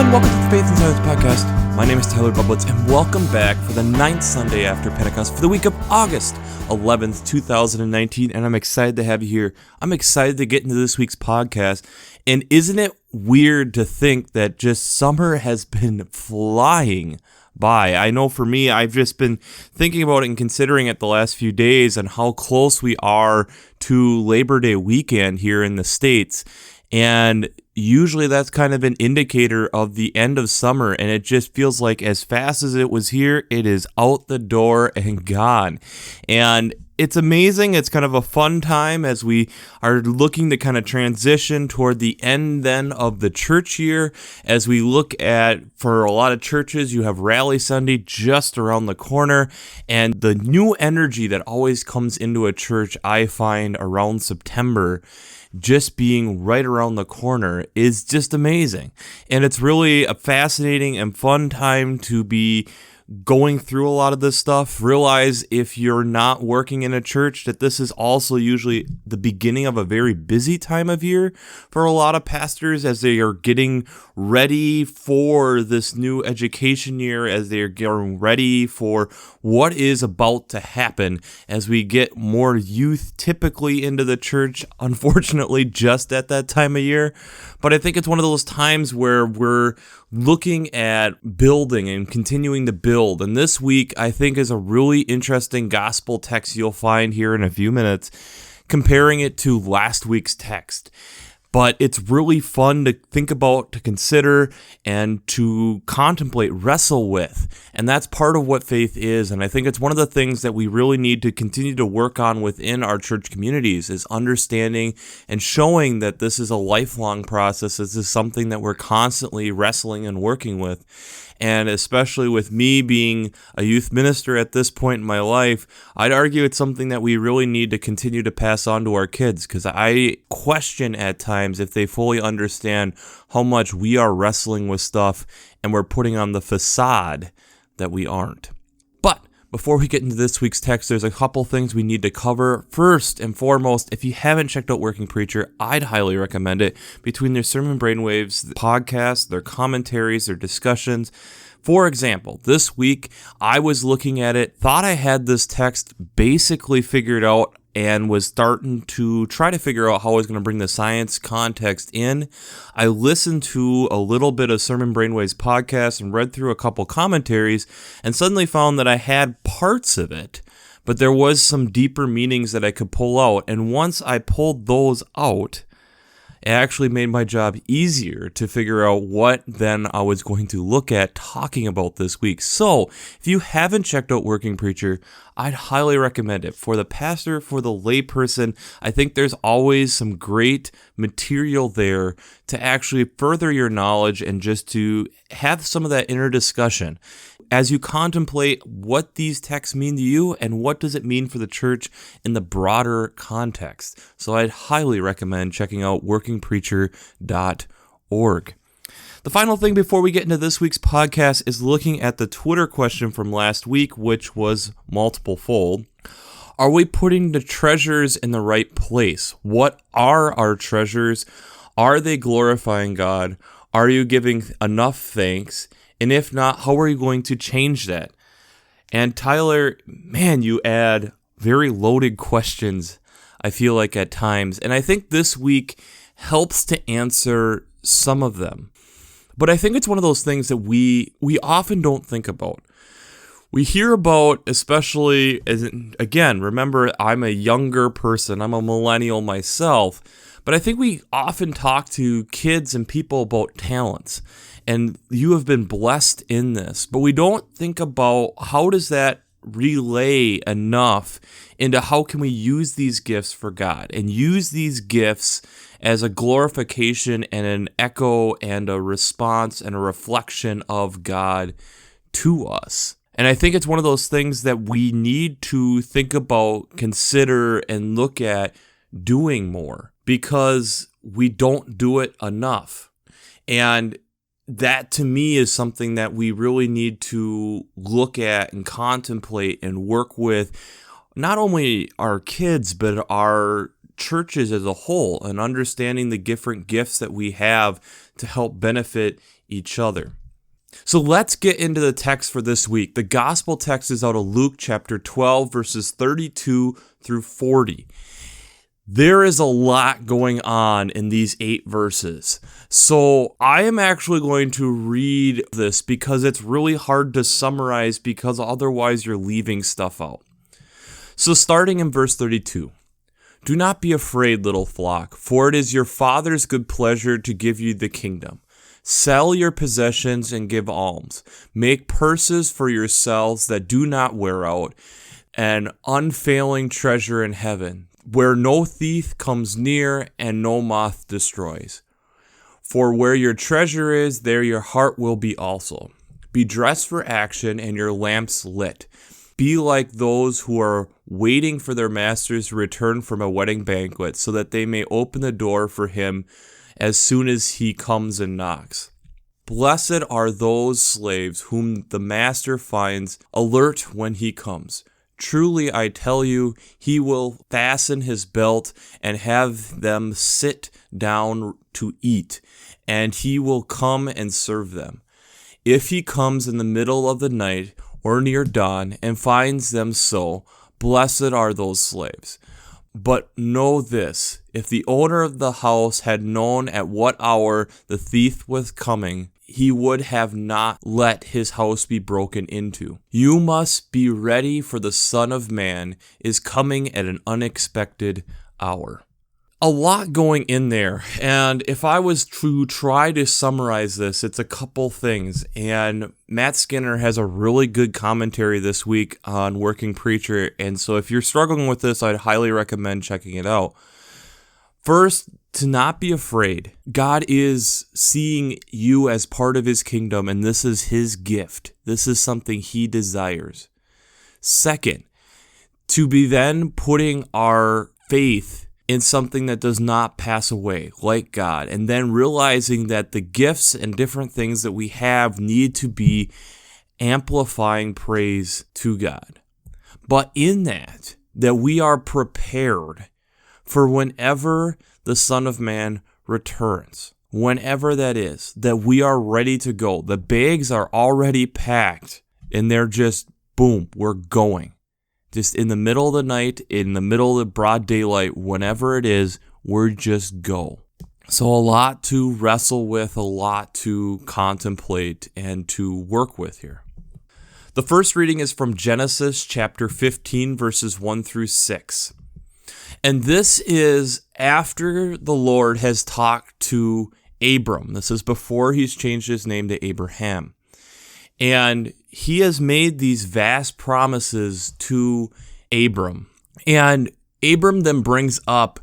and welcome to the Faith and Silence Podcast. My name is Tyler Bublitz, and welcome back for the 9th Sunday after Pentecost for the week of August 11th, 2019, and I'm excited to have you here. I'm excited to get into this week's podcast, and isn't it weird to think that just summer has been flying by? I know for me, I've just been thinking about it and considering it the last few days and how close we are to Labor Day weekend here in the States, and usually that's kind of an indicator of the end of summer, and it just feels like as fast as it was here, it is out the door and gone. And it's amazing. It's kind of a fun time as we are looking to kind of transition toward the end then of the church year. As we look at, for a lot of churches, you have Rally Sunday just around the corner, and the new energy that always comes into a church, I find around September, just being right around the corner, is just amazing. And it's really a fascinating and fun time to be going through a lot of this stuff. Realize if you're not working in a church that this is also usually the beginning of a very busy time of year for a lot of pastors as they are getting ready for this new education year, as they are getting ready for what is about to happen as we get more youth typically into the church, unfortunately just at that time of year. But I think it's one of those times where we're looking at building and continuing to build. And this week, I think, is a really interesting gospel text you'll find here in a few minutes, comparing it to last week's text. But it's really fun to think about, to consider, and to contemplate, wrestle with. And that's part of what faith is. And I think it's one of the things that we really need to continue to work on within our church communities, is understanding and showing that this is a lifelong process. This is something that we're constantly wrestling and working with. And especially with me being a youth minister at this point in my life, I'd argue it's something that we really need to continue to pass on to our kids, because I question at times if they fully understand how much we are wrestling with stuff and we're putting on the facade that we aren't. But before we get into this week's text, there's a couple things we need to cover. First and foremost, if you haven't checked out Working Preacher, I'd highly recommend it. Between their Sermon Brainwaves podcasts, their commentaries, their discussions. For example, this week, I was looking at it, thought I had this text basically figured out, and was starting to try to figure out how I was going to bring the science context in. I listened to a little bit of Sermon Brainwaves podcast and read through a couple commentaries, and suddenly found that I had parts of it, but there was some deeper meanings that I could pull out. And once I pulled those out, it actually made my job easier to figure out what then I was going to look at talking about this week. So, if you haven't checked out Working Preacher, I'd highly recommend it. For the pastor, for the layperson, I think there's always some great material there to actually further your knowledge and just to have some of that inner discussion as you contemplate what these texts mean to you and what does it mean for the church in the broader context. So I'd highly recommend checking out workingpreacher.org. The final thing before we get into this week's podcast is looking at the Twitter question from last week, which was multiple-fold. Are we putting the treasures in the right place? What are our treasures? Are they glorifying God? Are you giving enough thanks? And if not, how are you going to change that? And Tyler, man, you add very loaded questions, I feel like, at times. And I think this week helps to answer some of them. But I think it's one of those things that we often don't think about. We hear about, especially, again, remember, I'm a younger person. I'm a millennial myself. But I think we often talk to kids and people about talents. And you have been blessed in this. But we don't think about how does that relay enough into how can we use these gifts for God and use these gifts as a glorification and an echo and a response and a reflection of God to us. And I think it's one of those things that we need to think about, consider, and look at doing more, because we don't do it enough. And that, to me, is something that we really need to look at and contemplate and work with not only our kids, but our churches as a whole and understanding the different gifts that we have to help benefit each other. So let's get into the text for this week. The gospel text is out of Luke chapter 12, verses 32 through 40. There is a lot going on in these 8 verses. So I am actually going to read this because it's really hard to summarize because otherwise you're leaving stuff out. So starting in verse 32. Do not be afraid, little flock, for it is your Father's good pleasure to give you the kingdom. Sell your possessions and give alms. Make purses for yourselves that do not wear out, an unfailing treasure in heaven, where no thief comes near and no moth destroys. For where your treasure is, there your heart will be also. Be dressed for action and your lamps lit. Be like those who are waiting for their masters to return from a wedding banquet, so that they may open the door for him as soon as he comes and knocks. Blessed are those slaves whom the master finds alert when he comes. Truly, I tell you, he will fasten his belt and have them sit down to eat, and he will come and serve them. If he comes in the middle of the night or near dawn and finds them so, blessed are those slaves. But know this, if the owner of the house had known at what hour the thief was coming, he would have not let his house be broken into. You must be ready, for the Son of Man is coming at an unexpected hour. A lot going in there, and if I was to try to summarize this, it's a couple things, and Matt Skinner has a really good commentary this week on Working Preacher, and so if you're struggling with this, I'd highly recommend checking it out. First, to not be afraid. God is seeing you as part of his kingdom, and this is his gift. This is something he desires. Second, to be then putting our faith in something that does not pass away, like God, and then realizing that the gifts and different things that we have need to be amplifying praise to God. But in that we are prepared for whenever the Son of Man returns, whenever that is, that we are ready to go. The bags are already packed, and they're just, boom, we're going. Just in the middle of the night, in the middle of the broad daylight, whenever it is, we're just go. So a lot to wrestle with, a lot to contemplate and to work with here. The first reading is from Genesis chapter 15, verses 1 through 6. And this is after the Lord has talked to Abram. This is before he's changed his name to Abraham. And he has made these vast promises to Abram. And Abram then brings up,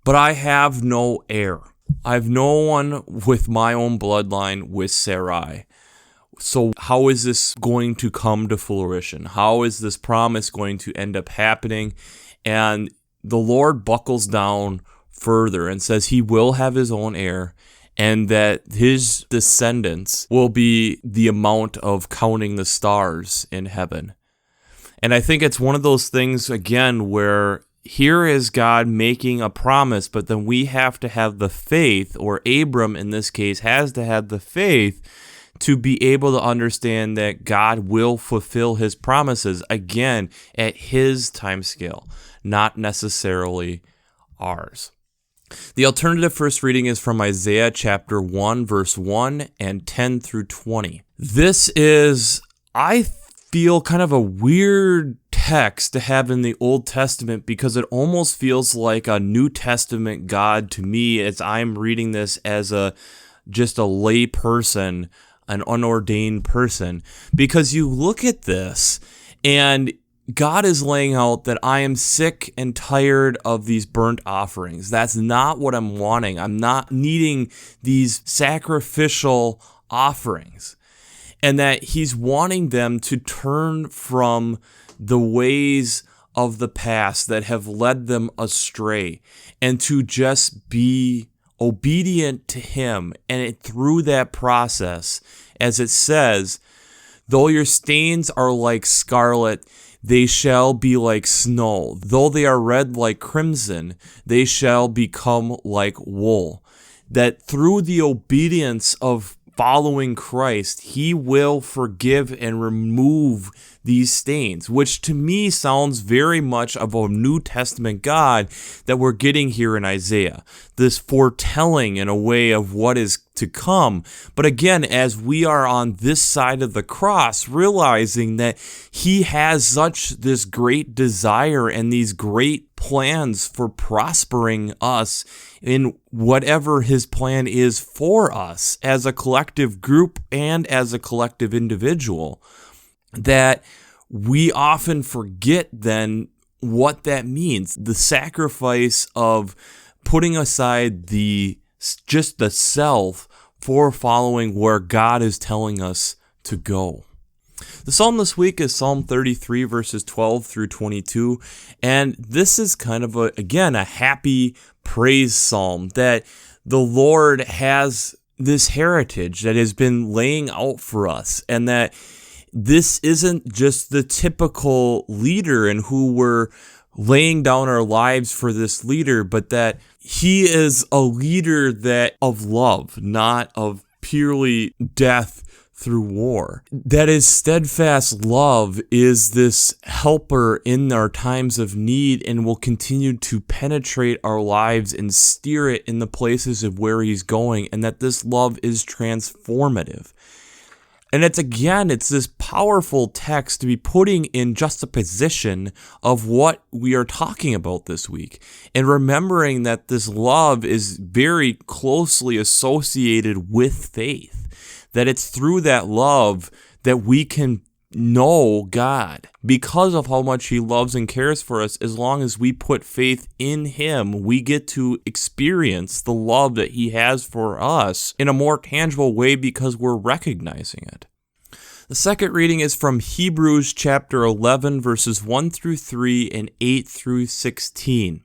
but I have no heir. I have no one with my own bloodline with Sarai. So how is this going to come to fruition? How is this promise going to end up happening? And the Lord buckles down further and says he will have his own heir, and that his descendants will be the amount of counting the stars in heaven. And I think it's one of those things, again, where here is God making a promise, but then we have to have the faith, or Abram in this case has to have the faith to be able to understand that God will fulfill his promises, again, at his time scale, not necessarily ours. The alternative first reading is from Isaiah chapter 1, verse 1 and 10 through 20. This is, I feel, kind of a weird text to have in the Old Testament because it almost feels like a New Testament God to me as I'm reading this as just a lay person, an unordained person. Because you look at this and God is laying out that I am sick and tired of these burnt offerings. That's not what I'm wanting. I'm not needing these sacrificial offerings. And that he's wanting them to turn from the ways of the past that have led them astray and to just be obedient to him. And through that process, as it says, though your stains are like scarlet, they shall be like snow. Though they are red like crimson, they shall become like wool. That through the obedience of following Christ, he will forgive and remove these stains, which to me sounds very much of a New Testament God that we're getting here in Isaiah. This foretelling in a way of what is to come. But again, as we are on this side of the cross, realizing that he has such this great desire and these great plans for prospering us in whatever his plan is for us as a collective group and as a collective individual, that we often forget then what that means. The sacrifice of putting aside just the self for following where God is telling us to go. The psalm this week is Psalm 33, verses 12 through 22, and this is kind of a happy praise psalm that the Lord has this heritage that has been laying out for us, and that this isn't just the typical leader and who we're laying down our lives for this leader, but that he is a leader that of love, not of purely death through war. That his steadfast love is this helper in our times of need and will continue to penetrate our lives and steer it in the places of where he's going, and that this love is transformative. And it's this powerful text to be putting in juxtaposition of what we are talking about this week. And remembering that this love is very closely associated with faith. That it's through that love that we can know God. Because of how much he loves and cares for us, as long as we put faith in him, we get to experience the love that he has for us in a more tangible way because we're recognizing it. The second reading is from Hebrews chapter 11, verses 1 through 3 and 8 through 16.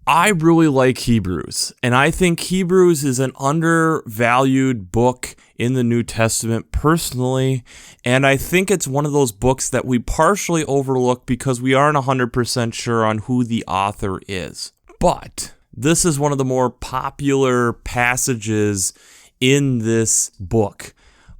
I really like Hebrews, and I think Hebrews is an undervalued book in the New Testament personally, and I think it's one of those books that we partially overlook because we aren't 100% sure on who the author is. But this is one of the more popular passages in this book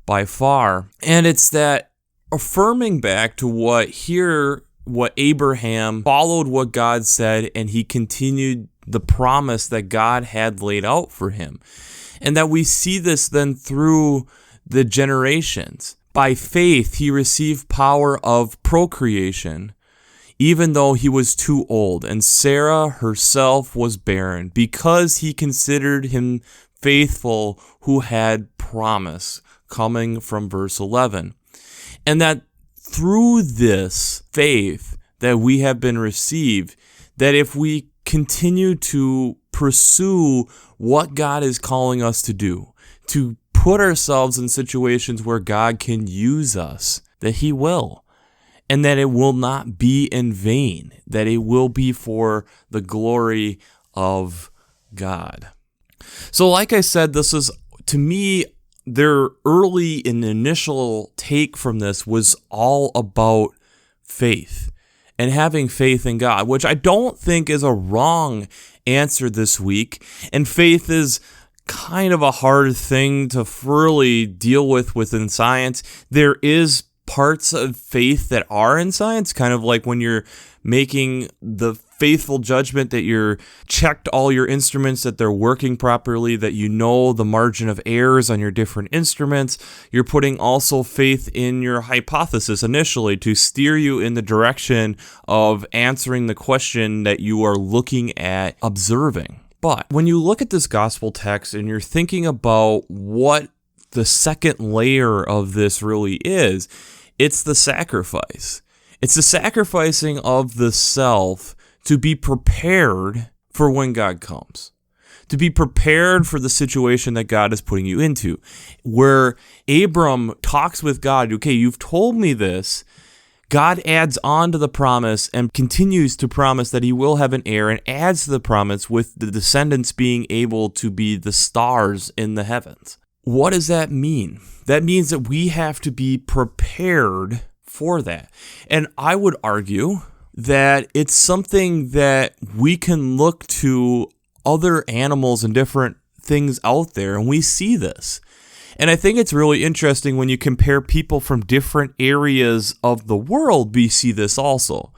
by far, and it's that affirming back to what Abraham followed what God said, and he continued the promise that God had laid out for him. And that we see this then through the generations. By faith, he received power of procreation, even though he was too old, and Sarah herself was barren, because he considered him faithful who had promise, coming from verse 11. And that through this faith that we have been received, that if we continue to pursue what God is calling us to do, to put ourselves in situations where God can use us, that he will, and that it will not be in vain, that it will be for the glory of God. So like I said, this is, to me, their early and initial take from this was all about faith and having faith in God, which I don't think is a wrong answer this week. And faith is kind of a hard thing to really deal with within science. There is parts of faith that are in science, kind of like when you're making the faithful judgment that you're checked all your instruments, that they're working properly, that you know the margin of errors on your different instruments. You're putting also faith in your hypothesis initially to steer you in the direction of answering the question that you are looking at observing. But when you look at this gospel text and you're thinking about what the second layer of this really is, it's the sacrifice. It's the sacrificing of the self to be prepared for when God comes. To be prepared for the situation that God is putting you into. Where Abram talks with God, okay, you've told me this. God adds on to the promise and continues to promise that he will have an heir, and adds to the promise with the descendants being able to be the stars in the heavens. What does that mean? That means that we have to be prepared for that. And I would argue that it's something that we can look to other animals and different things out there, and we see this. And I think it's really interesting when you compare people from different areas of the world, we see this also.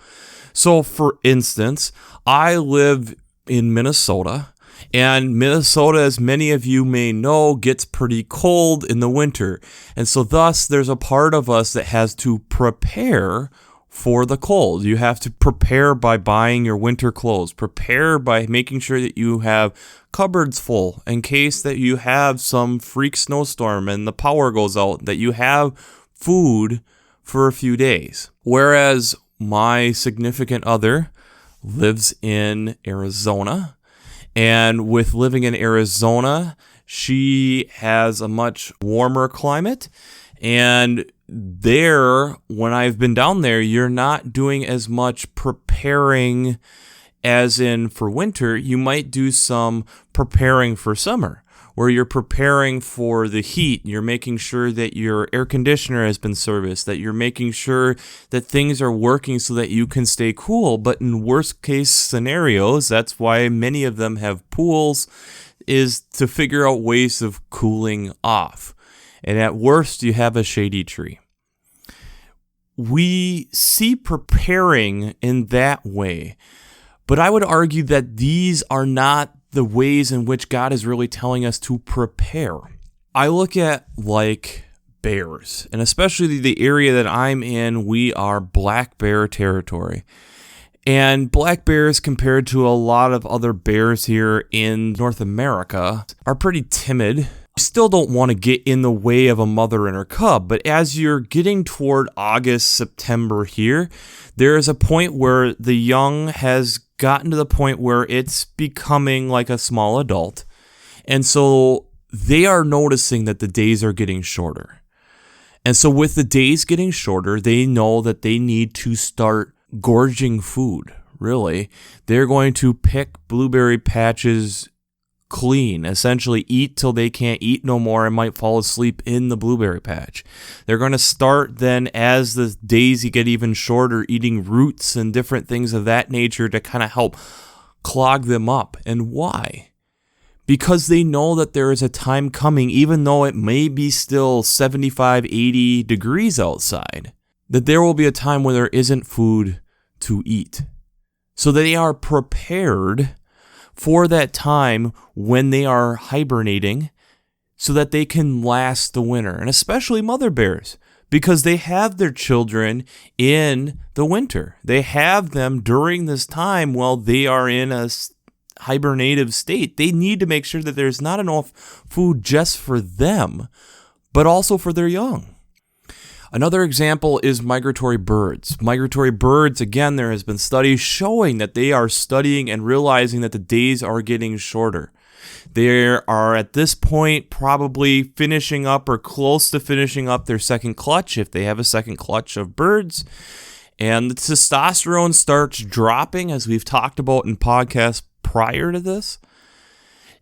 So, for instance, I live in Minnesota, and Minnesota, as many of you may know, gets pretty cold in the winter. And so thus, there's a part of us that has to prepare for the cold. You have to prepare by buying your winter clothes. Prepare by making sure that you have cupboards full in case that you have some freak snowstorm and the power goes out, that you have food for a few days. Whereas my significant other lives in Arizona, and with living in Arizona, she has a much warmer climate, and there, when I've been down there, you're not doing as much preparing as in for winter. You might do some preparing for summer, where you're preparing for the heat. You're making sure that your air conditioner has been serviced, that you're making sure that things are working so that you can stay cool. But in worst case scenarios, that's why many of them have pools, is to figure out ways of cooling off. And at worst, you have a shady tree. We see preparing in that way, but I would argue that these are not the ways in which God is really telling us to prepare. I look at like bears, and especially the area that I'm in, we are black bear territory. And black bears, compared to a lot of other bears here in North America, are pretty timid. You still don't want to get in the way of a mother and her cub, but as you're getting toward August, September here, there is a point where the young has gotten to the point where it's becoming like a small adult. And so they are noticing that the days are getting shorter. And so with the days getting shorter, they know that they need to start gorging food, really. They're going to pick blueberry patches clean, essentially eat till they can't eat no more and might fall asleep in the blueberry patch. They're going to start then, as the days get even shorter, eating roots and different things of that nature to kind of help clog them up. And why? Because they know that there is a time coming, even though it may be still 75, 80 degrees outside, that there will be a time when there isn't food to eat. So they are prepared for that time when they are hibernating so that they can last the winter. And especially mother bears, because they have their children in the winter. They have them during this time while they are in a hibernative state. They need to make sure that there's not enough food just for them, but also for their young. Another example is migratory birds. Migratory birds, again, there has been studies showing that they are studying and realizing that the days are getting shorter. They are at this point probably finishing up or close to finishing up their second clutch, if they have a second clutch of birds. And the testosterone starts dropping, as we've talked about in podcasts prior to this.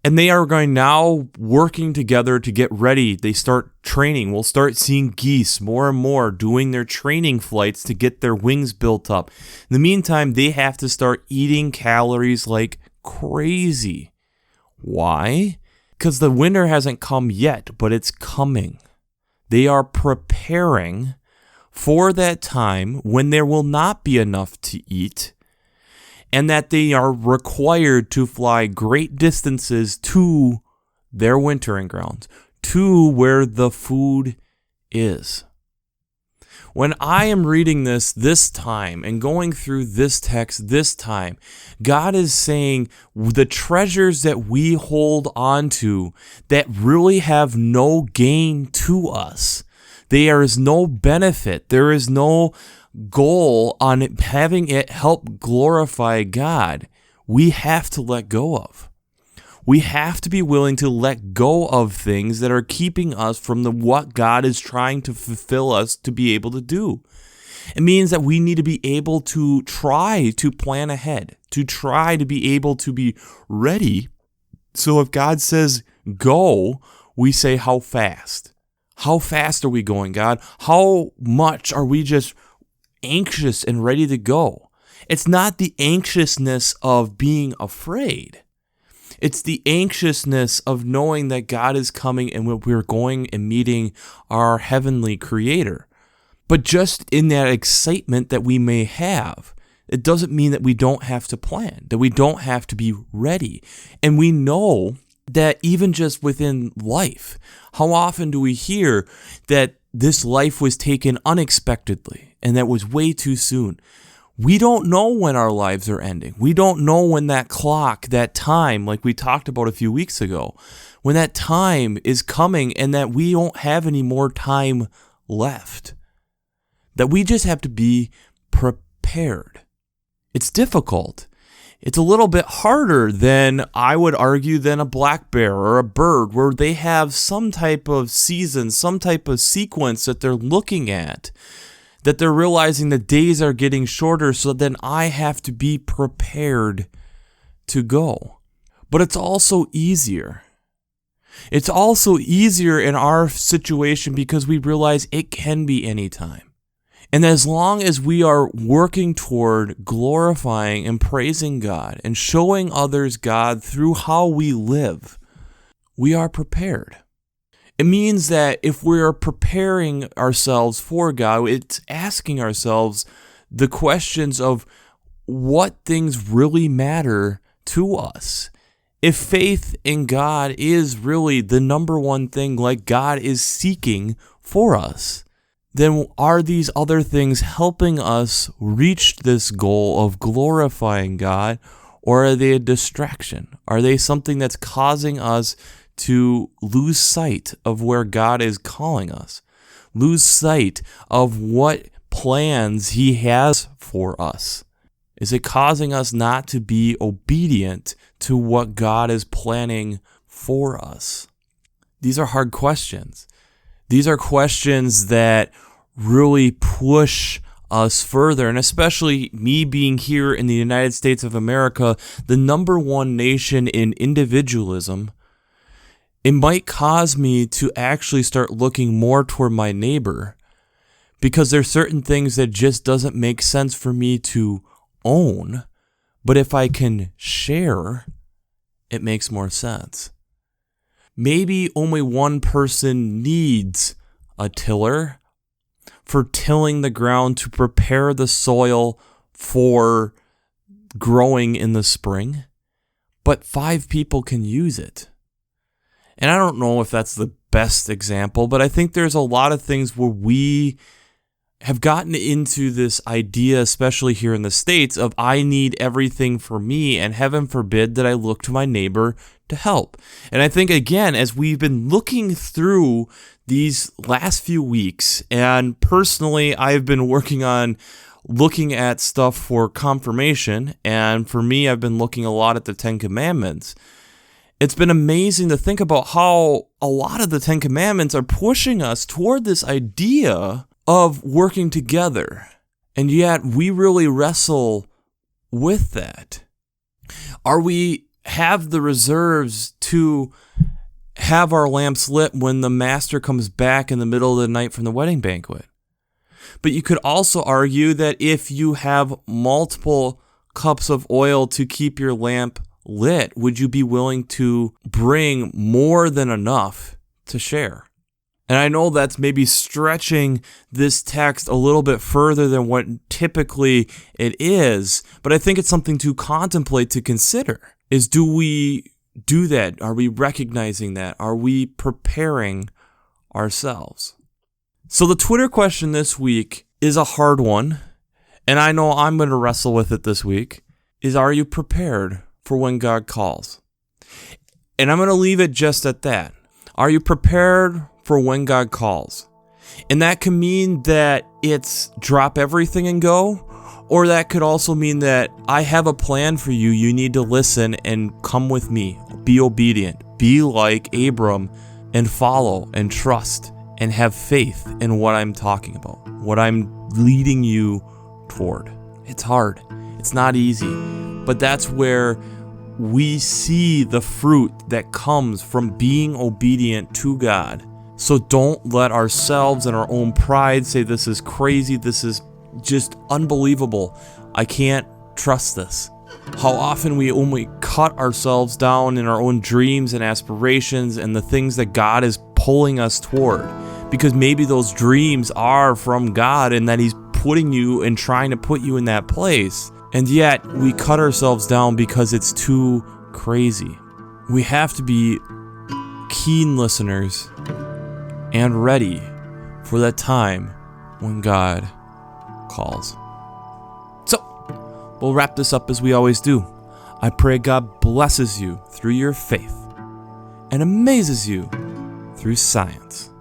And they are going now working together to get ready. They start training. We'll start seeing geese more and more doing their training flights to get their wings built up. In the meantime, they have to start eating calories like crazy. Why? Because the winter hasn't come yet, but it's coming. They are preparing for that time when there will not be enough to eat, and that they are required to fly great distances to their wintering grounds, to where the food is. When I am reading this time and going through this text this time, God is saying the treasures that we hold on to that really have no gain to us. There is no benefit. There is no goal on having it help glorify God. We have to let go of. We have to be willing to let go of things that are keeping us from what God is trying to fulfill us to be able to do. It means that we need to be able to try to plan ahead, to try to be able to be ready. So if God says go, we say how fast? How fast are we going, God? How much are we just anxious and ready to go. It's not the anxiousness of being afraid. It's the anxiousness of knowing that God is coming and we're going and meeting our heavenly creator. But just in that excitement that we may have, it doesn't mean that we don't have to plan, that we don't have to be ready. And we know that even just within life, how often do we hear that this life was taken unexpectedly and that was way too soon? We don't know when our lives are ending. We don't know when that clock, that time, like we talked about a few weeks ago, when that time is coming and that we don't have any more time left. That we just have to be prepared. It's difficult. It's a little bit harder than, I would argue, than a black bear or a bird, where they have some type of season, some type of sequence that they're looking at, that they're realizing the days are getting shorter, so then I have to be prepared to go. But it's also easier. It's also easier in our situation because we realize it can be anytime. And as long as we are working toward glorifying and praising God and showing others God through how we live, we are prepared. It means that if we are preparing ourselves for God, it's asking ourselves the questions of what things really matter to us. If faith in God is really the number one thing, like God is seeking for us, then are these other things helping us reach this goal of glorifying God, or are they a distraction? Are they something that's causing us to lose sight of where God is calling us? Lose sight of what plans He has for us? Is it causing us not to be obedient to what God is planning for us? These are hard questions. These are questions that really push us further, and especially me being here in the United States of America, the number one nation in individualism, it might cause me to actually start looking more toward my neighbor, because there's certain things that just doesn't make sense for me to own, but if I can share, it makes more sense. Maybe only one person needs a tiller for tilling the ground to prepare the soil for growing in the spring, but 5 people can use it. And I don't know if that's the best example, but I think there's a lot of things where we have gotten into this idea, especially here in the States, of I need everything for me, and heaven forbid that I look to my neighbor to help. And I think, again, as we've been looking through these last few weeks, and personally, I've been working on looking at stuff for confirmation, and for me, I've been looking a lot at the 10 Commandments. It's been amazing to think about how a lot of the 10 Commandments are pushing us toward this idea of working together, and yet we really wrestle with that. Are we have the reserves to have our lamps lit when the master comes back in the middle of the night from the wedding banquet? But you could also argue that if you have multiple cups of oil to keep your lamp lit, would you be willing to bring more than enough to share? And I know that's maybe stretching this text a little bit further than what typically it is, but I think it's something to contemplate, to consider. Is, do we do that? Are we recognizing that? Are we preparing ourselves? So the Twitter question this week is a hard one, and I know I'm going to wrestle with it this week, is, are you prepared for when God calls? And I'm going to leave it just at that. Are you prepared for when God calls? And that can mean that it's drop everything and go, or that could also mean that I have a plan for you. You need to listen and come with me. Be obedient. Be like Abram and follow and trust and have faith in what I'm talking about, what I'm leading you toward. It's hard. It's not easy, but that's where we see the fruit that comes from being obedient to God. So don't let ourselves and our own pride say this is crazy, this is just unbelievable. I can't trust this. How often when we cut ourselves down in our own dreams and aspirations and the things that God is pulling us toward, because maybe those dreams are from God and that He's putting you and trying to put you in that place, and yet we cut ourselves down because it's too crazy. We have to be keen listeners and ready for that time when God calls. So, we'll wrap this up as we always do. I pray God blesses you through your faith and amazes you through science.